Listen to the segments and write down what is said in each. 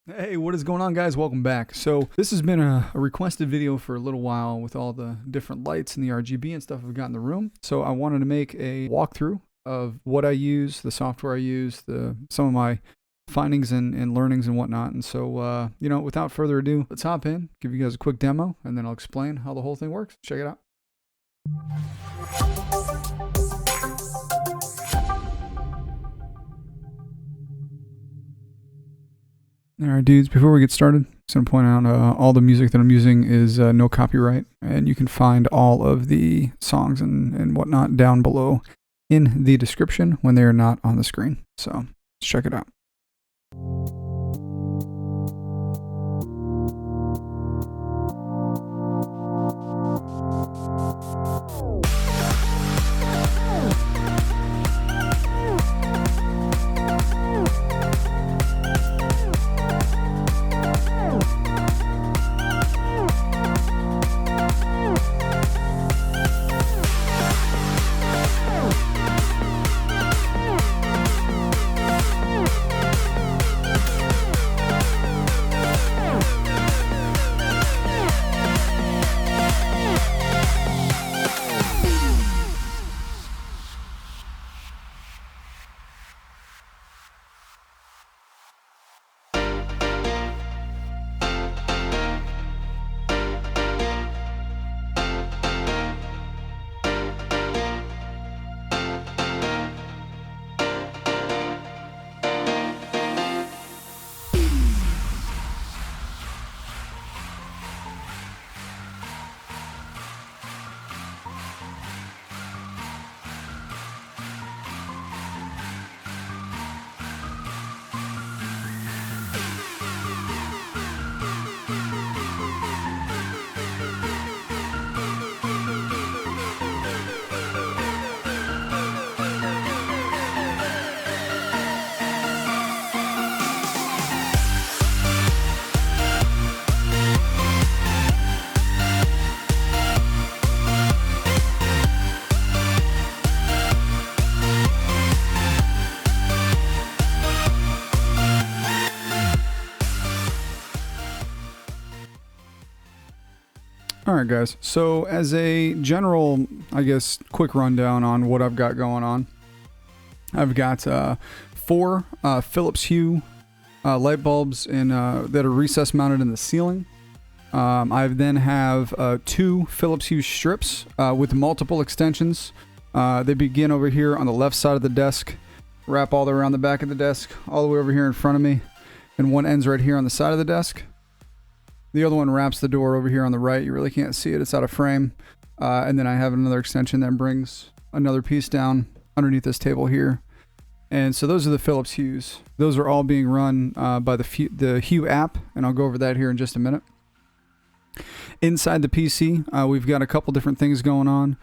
Hey, what is going on, guys? Welcome back. So this has been a requested video for a little while with all the different lights and the RGB and stuff I've got in the room. So I wanted to make a walkthrough of what I use, the software I use, some of my findings and learnings and whatnot. And so, without further ado, let's hop in, give you guys a quick demo, and then I'll explain how the whole thing works. Check it out. Alright dudes, before we get started, I'm just going to point out all the music that I'm using is no copyright, and you can find all of the songs and whatnot down below in the description when they are not on the screen. So, let's check it out. Alright guys, so as a general, I guess, quick rundown on what I've got going on. I've got 4 Phillips Hue light bulbs that are recess mounted in the ceiling. I then have 2 Phillips Hue strips with multiple extensions. They begin over here on the left side of the desk, wrap all the way around the back of the desk, all the way over here in front of me, and one ends right here on the side of the desk. The other one wraps the door over here on the right. You really can't see it. It's out of frame. And then I have another extension that brings another piece down underneath this table here. And so those are the Phillips Hues. Those are all being run by the Hue app, and I'll go over that here in just a minute. Inside the PC, we've got a couple different things going on.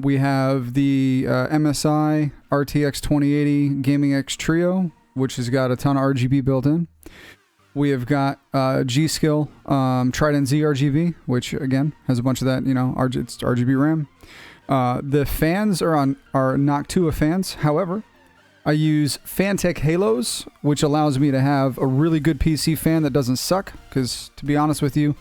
We have the MSI RTX 2080 Gaming X Trio, which has got a ton of RGB built in. We have got G.SKILL Trident RGB, which again has a bunch of that, it's RGB RAM. The fans are Noctua fans. However, I use Fantech Halos, which allows me to have a really good PC fan that doesn't suck. Because to be honest with you,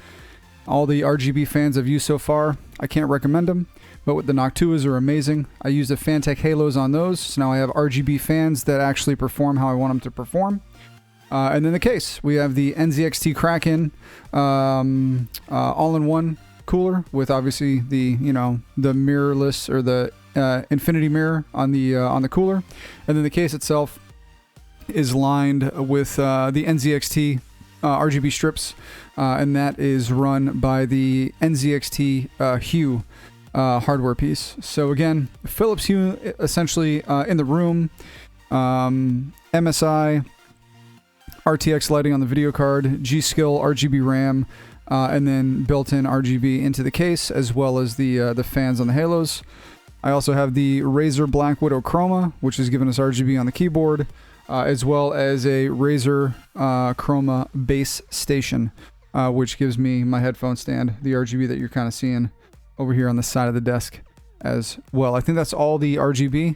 all the RGB fans I've used so far, I can't recommend them. But the Noctuas are amazing. I use the Fantech Halos on those, so now I have RGB fans that actually perform how I want them to perform. And then the case, we have the NZXT Kraken all-in-one cooler with obviously the mirrorless or the infinity mirror on the cooler, and then the case itself is lined with the NZXT RGB strips, and that is run by the NZXT Hue hardware piece. So again, Phillips Hue essentially in the room, MSI RTX lighting on the video card, G.SKILL RGB RAM, and then built-in RGB into the case, as well as the fans on the halos. I also have the Razer Black Widow Chroma, which is giving us RGB on the keyboard, as well as a Razer Chroma base station, which gives me my headphone stand, the RGB that you're kind of seeing over here on the side of the desk as well. I think that's all the RGB,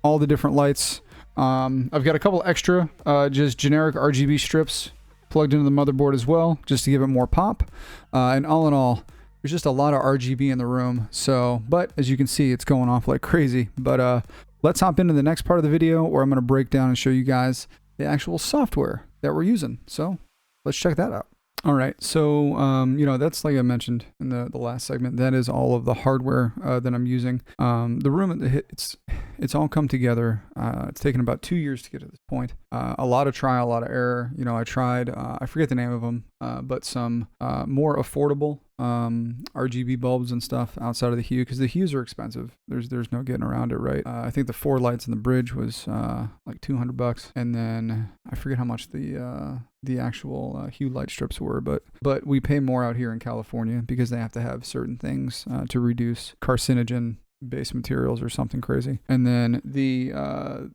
all the different lights. I've got a couple extra just generic RGB strips plugged into the motherboard as well, just to give it more pop. And all in all, there's just a lot of RGB in the room. So, but as you can see, it's going off like crazy. But let's hop into the next part of the video where I'm going to break down and show you guys the actual software that we're using. So let's check that out. All right, so you know, that's like I mentioned in the last segment. That is all of the hardware that I'm using. The room, it's all come together. It's taken about 2 years to get to this point. A lot of trial, a lot of error. You know, I tried, I forget the name of them, but some more affordable RGB bulbs and stuff outside of the Hue, because the Hues are expensive. There's no getting around it, right? I think the 4 lights in the bridge was like $200, and then I forget how much the actual Hue light strips were, but we pay more out here in California because they have to have certain things to reduce carcinogen based materials or something crazy. And then the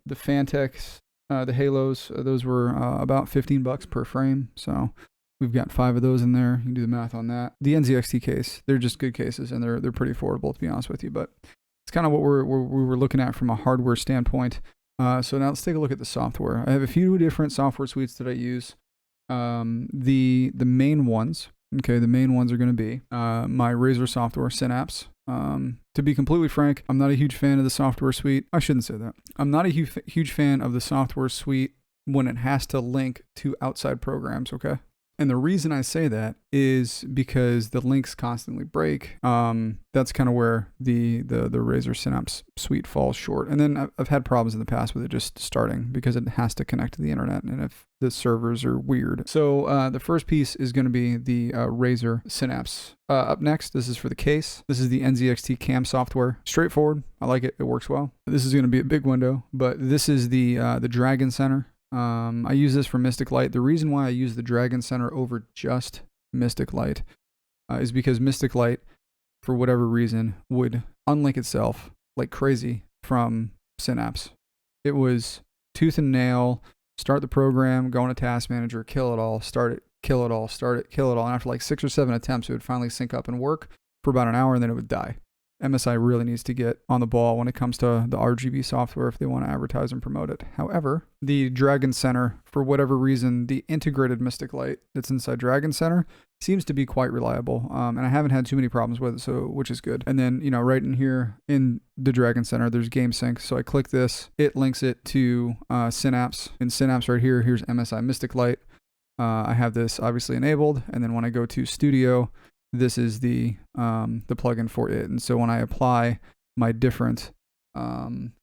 Fantex, the Halos, those were about $15 per frame. So we've got 5 of those in there. You can do the math on that. The NZXT case, they're just good cases, and they're pretty affordable, to be honest with you. But it's kind of what we were looking at from a hardware standpoint. So now let's take a look at the software. I have a few different software suites that I use. The main ones, okay, the main ones are going to be my Razer software, Synapse. To be completely frank, I'm not a huge fan of the software suite. I shouldn't say that. I'm not a huge fan of the software suite when it has to link to outside programs, okay? And the reason I say that is because the links constantly break. That's kind of where the Razer Synapse suite falls short. And then I've had problems in the past with it just starting because it has to connect to the internet, and if the servers are weird. So the first piece is going to be the Razer Synapse. Up next, this is for the case. This is the NZXT cam software. Straightforward. I like it. It works well. This is going to be a big window, but this is the Dragon Center. I use this for Mystic Light. The reason why I use the Dragon Center over just Mystic Light is because Mystic Light, for whatever reason, would unlink itself like crazy from Synapse. It was tooth and nail, start the program, go into Task Manager, kill it all, start it, kill it all, start it, kill it all. And after like 6 or 7 attempts, it would finally sync up and work for about an hour, and then it would die. MSI really needs to get on the ball when it comes to the RGB software if they want to advertise and promote it. However, the Dragon Center, for whatever reason, the integrated Mystic Light that's inside Dragon Center seems to be quite reliable. And I haven't had too many problems with it, so which is good. And then, you know, right in here in the Dragon Center, there's Game Sync. So I click this, it links it to Synapse. In Synapse right here, here's MSI Mystic Light. I have this obviously enabled. And then when I go to Studio, this is the plugin for it. And so when I apply my different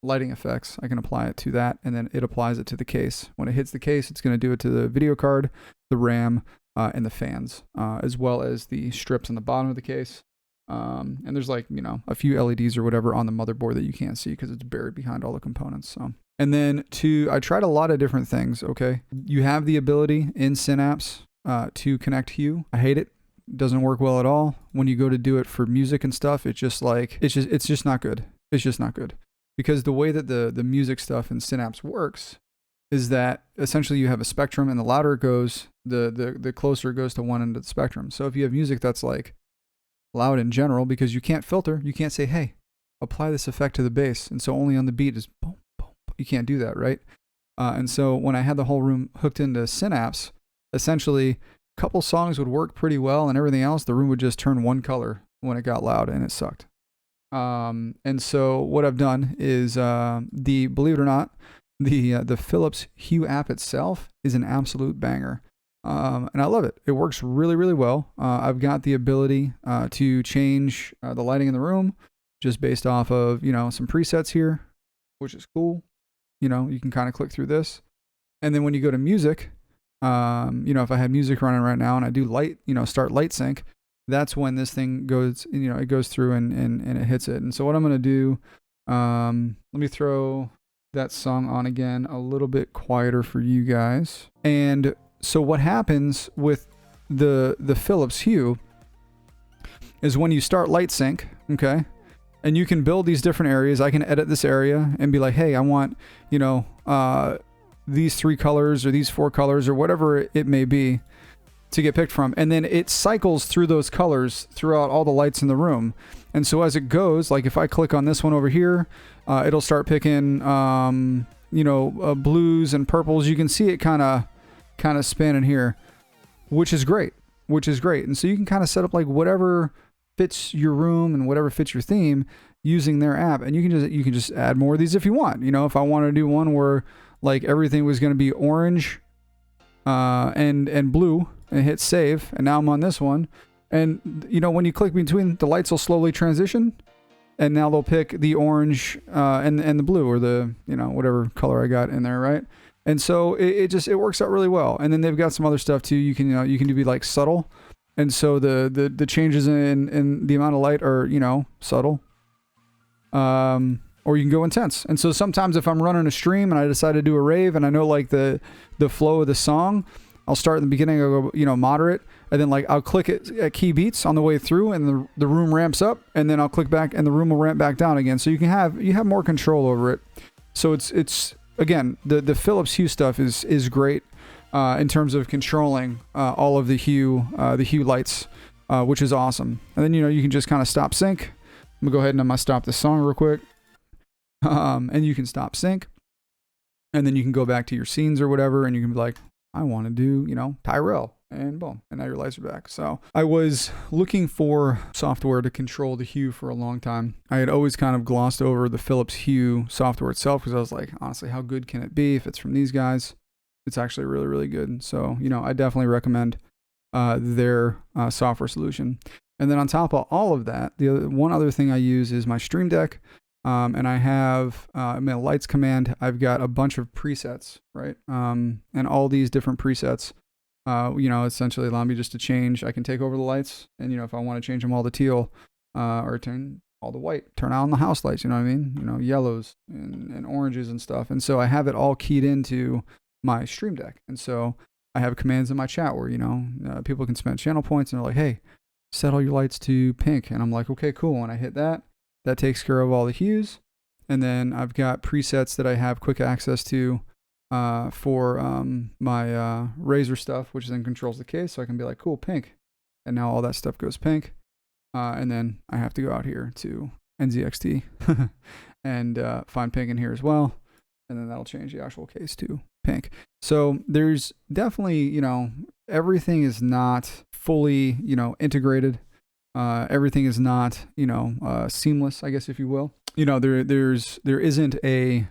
lighting effects, I can apply it to that, and then it applies it to the case. When it hits the case, it's going to do it to the video card, the RAM, and the fans, as well as the strips on the bottom of the case. And there's like, you know, a few LEDs or whatever on the motherboard that you can't see because it's buried behind all the components. So, and then I tried a lot of different things, okay? You have the ability in Synapse to connect Hue. I hate it. Doesn't work well at all. When you go to do it for music and stuff, it's just like it's just not good. It's just not good, because the way that the music stuff in Synapse works is that essentially you have a spectrum, and the louder it goes, the closer it goes to one end of the spectrum. So if you have music that's like loud in general, because you can't filter, you can't say, hey, apply this effect to the bass, and so only on the beat is boom, boom, boom. You can't do that, right? And so when I had the whole room hooked into Synapse, essentially couple songs would work pretty well, and everything else, the room would just turn one color when it got loud, and it sucked. And so what I've done is believe it or not, the Phillips Hue app itself is an absolute banger. And I love it. It works really, really well. I've got the ability to change the lighting in the room just based off of, you know, some presets here, which is cool. You know, you can kind of click through this. And then when you go to music, you know, if I have music running right now and I do light, you know, start light sync, that's when this thing goes, you know, it goes through and it hits it. And so what I'm going to do, let me throw that song on again a little bit quieter for you guys. And so what happens with the Phillips Hue is when you start light sync, okay, and you can build these different areas. I can edit this area and be like, hey, I want, you know, these 3 colors or these 4 colors or whatever it may be to get picked from. And then it cycles through those colors throughout all the lights in the room. And so as it goes, like if I click on this one over here, it'll start picking, you know, blues and purples. You can see it kind of spinning here. which is great, And so you can kind of set up like whatever fits your room and whatever fits your theme using their app. And you can just add more of these if you want. You know, if I want to do one where like everything was going to be orange and blue, and hit save, and now I'm on this one. And you know, when you click between, the lights will slowly transition, and now they'll pick the orange and the blue, or the, you know, whatever color I got in there, right? And so it works out really well. And then they've got some other stuff too. You can do like subtle, and so the changes in the amount of light are, you know, subtle. Or you can go intense. And so sometimes if I'm running a stream and I decide to do a rave and I know like the flow of the song, I'll start in the beginning, I'll go, you know, moderate, and then like I'll click it at key beats on the way through, and the room ramps up, and then I'll click back and the room will ramp back down again. So you have more control over it. So it's again, the Phillips Hue stuff is great in terms of controlling all of the hue lights, which is awesome. And then, you know, you can just kind of stop sync. I'm gonna go ahead and I'm gonna stop this song real quick. And you can stop sync, and then you can go back to your scenes or whatever, and you can be like, I want to do, you know, Tyrell, and boom, and now your lights are back. So I was looking for software to control the hue for a long time. I had always kind of glossed over the Philips Hue software itself, because I was like, honestly, how good can it be if it's from these guys? It's actually really, really good. So, you know, I definitely recommend their software solution. And then on top of all of that, one other thing I use is my Stream Deck. And I have my lights command. I've got a bunch of presets, right? And all these different presets, you know, essentially allow me just to change. I can take over the lights, and, you know, if I want to change them all to teal, or turn all to white, turn on the house lights, you know what I mean? You know, yellows and oranges and stuff. And so I have it all keyed into my Stream Deck. And so I have commands in my chat where, you know, people can spend channel points, and they're like, hey, set all your lights to pink. And I'm like, okay, cool. And I hit that. That takes care of all the hues. And then I've got presets that I have quick access to for my Razer stuff, which then controls the case. So I can be like, cool, pink. And now all that stuff goes pink. And then I have to go out here to NZXT and find pink in here as well. And then that'll change the actual case to pink. So there's definitely, you know, everything is not fully, you know, integrated. Everything is not, you know, seamless, I guess, if you will. You know, there isn't a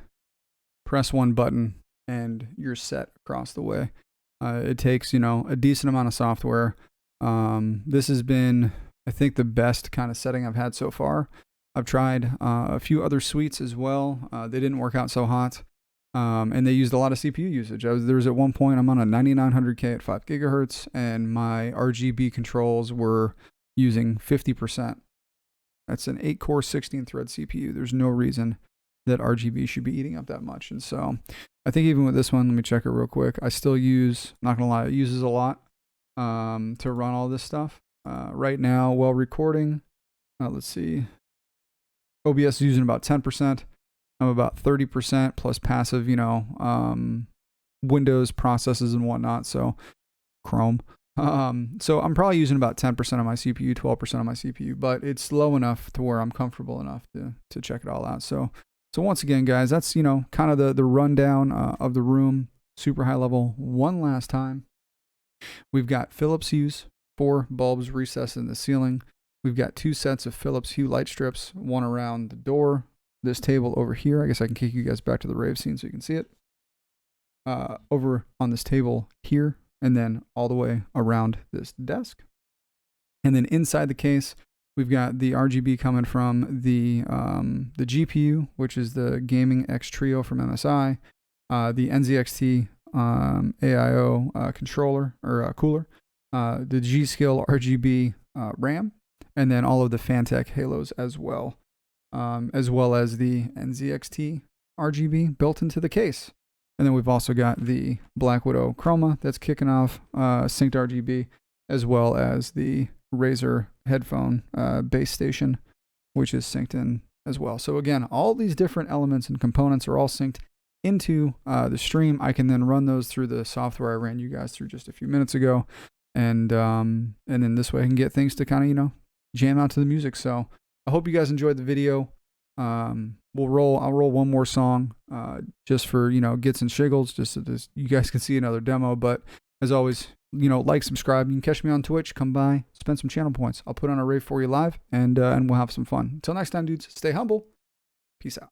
press one button and you're set across the way. It takes, you know, a decent amount of software. This has been, I think, the best kind of setting I've had so far. I've tried a few other suites as well. They didn't work out so hot. And they used a lot of CPU usage. There was at one point, I'm on a 9900K at 5 gigahertz, and my RGB controls were using 50%. That's an 8-core, 16-thread CPU. There's no reason that RGB should be eating up that much. And so I think even with this one, let me check it real quick. I still use, not gonna lie, it uses a lot to run all this stuff. Right now, while recording, let's see, OBS is using about 10%. I'm about 30% plus passive, you know, Windows processes and whatnot. So Chrome. So I'm probably using about 10% of my CPU, 12% of my CPU, but it's low enough to where I'm comfortable enough to check it all out. So once again, guys, that's, you know, kind of the rundown of the room, super high level. One last time, we've got Philips Hues, 4 bulbs recessed in the ceiling. We've got 2 sets of Philips Hue light strips, one around the door, this table over here. I guess I can kick you guys back to the rave scene so you can see it. Over on this table here, and then all the way around this desk. And then inside the case, we've got the RGB coming from the GPU, which is the Gaming X Trio from MSI, the NZXT AIO controller or cooler, the G.SKILL RGB RAM, and then all of the Fantech halos as well as the NZXT RGB built into the case. And then we've also got the Black Widow Chroma that's kicking off synced RGB, as well as the Razer headphone base station, which is synced in as well. So again, all these different elements and components are all synced into the stream. I can then run those through the software I ran you guys through just a few minutes ago. And then this way I can get things to kind of, you know, jam out to the music. So I hope you guys enjoyed the video. I'll roll one more song, just for, you know, gets and shiggles, just so this, you guys can see another demo. But as always, like, subscribe. You can catch me on Twitch. Come by, spend some channel points. I'll put on a rave for you live, and we'll have some fun. Until next time, dudes, stay humble. Peace out.